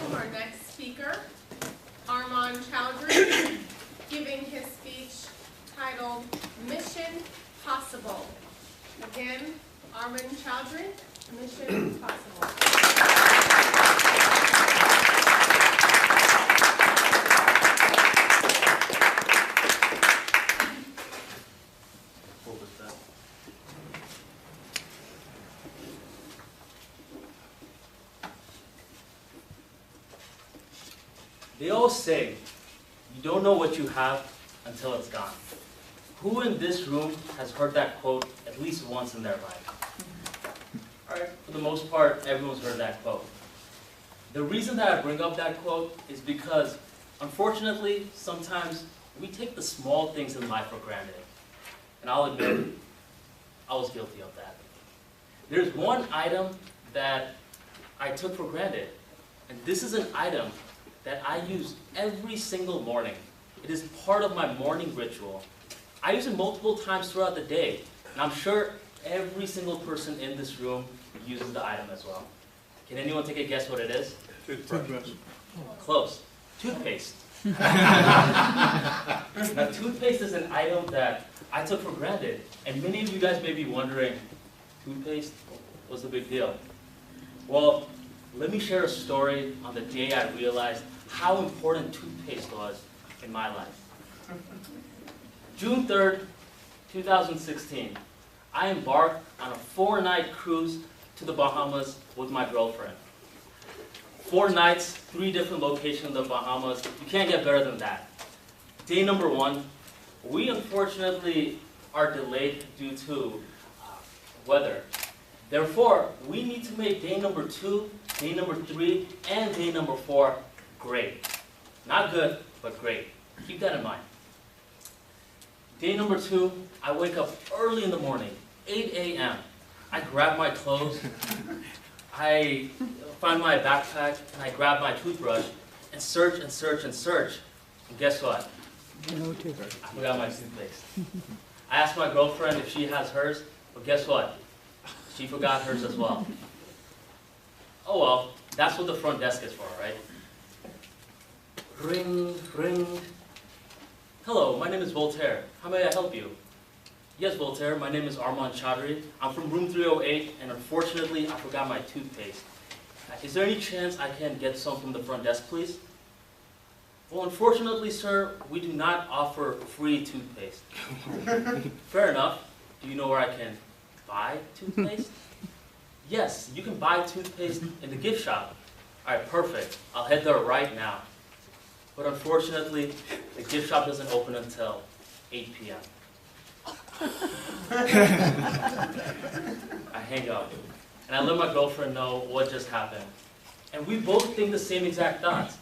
welcome our next speaker, Arman C, giving his speech titled Mission Possible. Again, Arman C, Mission Possible. They all say, you don't know what you have until it's gone. Who in this room has heard that quote at least once in their life? All right, for the most part, everyone's heard that quote. The reason that I bring up that quote is because, unfortunately, sometimes we take the small things in life for granted. And I'll admit, I was guilty of that. There's one item that I took for granted, and this is an item that I use every single morning. It is part of my morning ritual. I use it multiple times throughout the day, and I'm sure every single person in this room uses the item as well. Can anyone take a guess what it is? Toothbrush. Close. Toothpaste. Now, toothpaste is an item that I took for granted, and many of you guys may be wondering, toothpaste? What's the big deal? Well, let me share a story on the day I realized how important toothpaste was in my life. June 3rd, 2016, I embarked on a 4-night cruise to the Bahamas with my girlfriend. 4 nights, 3 different locations in the Bahamas. You can't get better than that. Day number 1, we unfortunately are delayed due to weather. Therefore, we need to make day number 2, day number 3, and day number 4 great. Not good, but great. Keep that in mind. Day number 2, I wake up early in the morning, 8 a.m. I grab my clothes, I find my backpack, and I grab my toothbrush, and search and search and search. And guess what? No toothbrush. I forgot my toothpaste. I asked my girlfriend if she has hers, but guess what? She forgot hers as well. Oh well, that's what the front desk is for, right? Ring, ring. Hello, my name is Voltaire. How may I help you? Yes, Voltaire, my name is Arman C. I'm from room 308, and unfortunately, I forgot my toothpaste. Is there any chance I can get some from the front desk, please? Well, unfortunately, sir, we do not offer free toothpaste. Fair enough. Do you know where I can buy toothpaste? Yes, you can buy toothpaste in the gift shop. All right, perfect. I'll head there right now. But unfortunately, the gift shop doesn't open until 8 p.m. I hang up, and I let my girlfriend know what just happened. And we both think the same exact thoughts.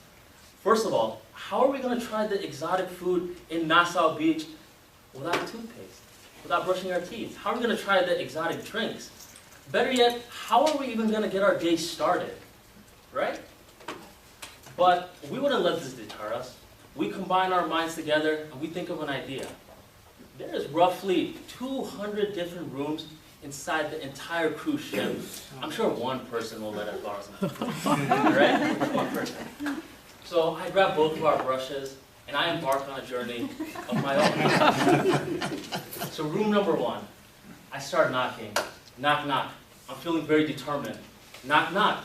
First of all, how are we going to try the exotic food in Nassau Beach without toothpaste, without brushing our teeth? How are we going to try the exotic drinks? Better yet, how are we even going to get our day started, right? But we wouldn't let this deter us. We combine our minds together and we think of an idea. There is roughly 200 different rooms inside the entire cruise ship. I'm sure one person will let us borrow some. Right? One person. So I grab both of our brushes and I embark on a journey of my own. So room number 1, I start knocking. Knock, knock. I'm feeling very determined. Knock, knock.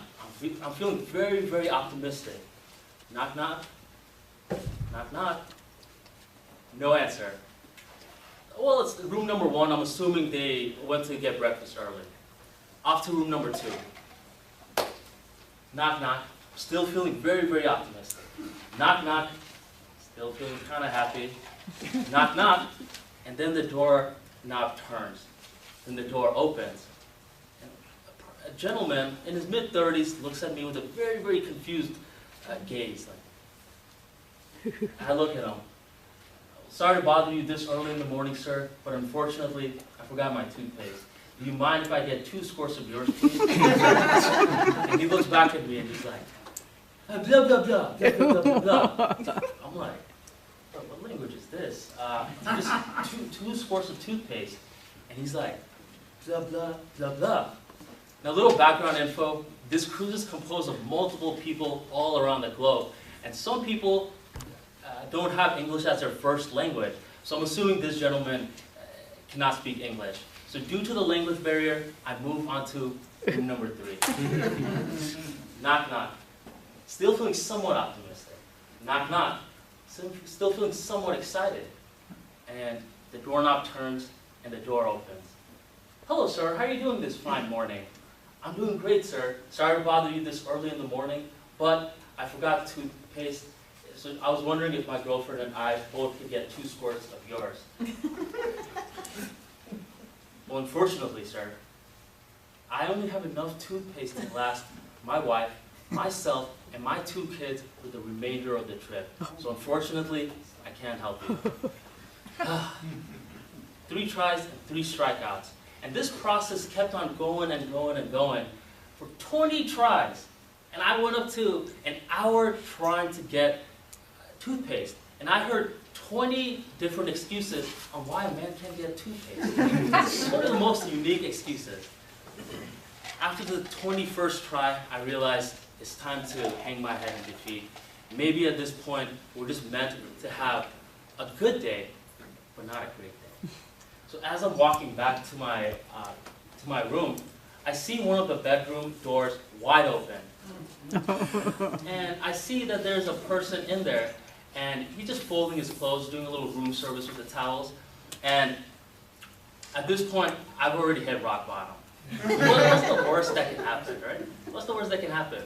I'm feeling very, very optimistic. Knock, knock. Knock, knock. No answer. Well, it's room number 1. I'm assuming they went to get breakfast early. Off to room number 2. Knock, knock. Still feeling very, very optimistic. Knock, knock. Still feeling kind of happy. Knock, knock. And then the door knob turns. Then the door opens. And a gentleman in his mid-30s looks at me with a very, very confused gaze. I look at him. Sorry to bother you this early in the morning, sir, but unfortunately, I forgot my toothpaste. Do you mind if I get 2 scores of yours, please? And he looks back at me and he's like, blah, blah, blah, blah, blah, blah, blah. I'm like, what language is this? Just two scores of toothpaste. And he's like, blah, blah, blah, blah. Now, a little background info. this cruise is composed of multiple people all around the globe. And some people don't have English as their first language. So I'm assuming this gentleman cannot speak English. So due to the language barrier, I move on to room number 3. Knock, knock. Still feeling somewhat optimistic. Knock, knock. Still feeling somewhat excited. And the doorknob turns and the door opens. Hello, sir. How are you doing this fine morning? I'm doing great, sir. Sorry to bother you this early in the morning, but I forgot toothpaste. So I was wondering if my girlfriend and I both could get 2 squirts of yours. Well, unfortunately, sir, I only have enough toothpaste to last my wife, myself, and my 2 kids for the remainder of the trip. So unfortunately, I can't help you. 3 tries and 3 strikeouts. And this process kept on going and going and going for 20 tries. And I went up to an hour trying to get toothpaste. And I heard 20 different excuses on why a man can't get toothpaste. One of the most unique excuses. After the 21st try, I realized it's time to hang my head in defeat. Maybe at this point, we're just meant to have a good day, but not a great day. So as I'm walking back to my room, I see one of the bedroom doors wide open. And I see that there's a person in there, and he's just folding his clothes, doing a little room service with the towels. And at this point, I've already hit rock bottom. What's the worst that can happen, right? What's the worst that can happen?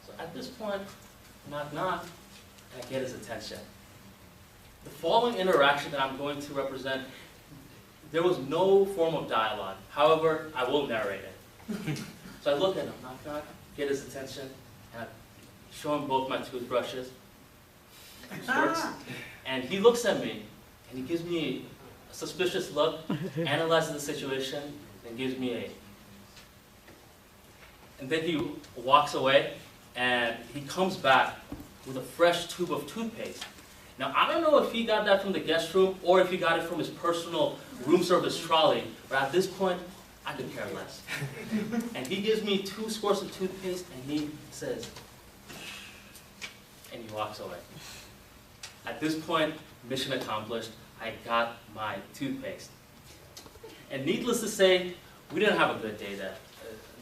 So at this point, knock, knock, and I get his attention. The following interaction that I'm going to represent, there was no form of dialogue. However, I will narrate it. So I look at him, knock, knock, get his attention, and I show him both my toothbrushes, squirts, and he looks at me, and he gives me a suspicious look, analyzes the situation, and gives me a... And then he walks away, and he comes back with a fresh tube of toothpaste. Now, I don't know if he got that from the guest room or if he got it from his personal room service trolley, but at this point, I could care less. And he gives me 2 squirts of toothpaste, and he says, and he walks away. At this point, mission accomplished. I got my toothpaste. And needless to say, we didn't have a good day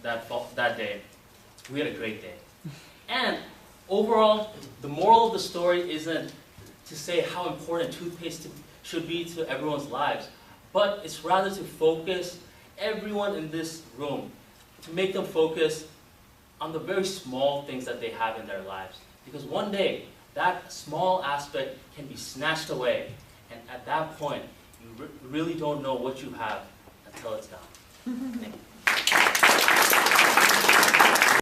that day. We had a great day. And overall, the moral of the story isn't to say how important toothpaste should be to everyone's lives, but it's rather to focus everyone in this room, to make them focus on the very small things that they have in their lives. Because one day, that small aspect can be snatched away, and at that point, you really don't know what you have until it's gone. Thank you.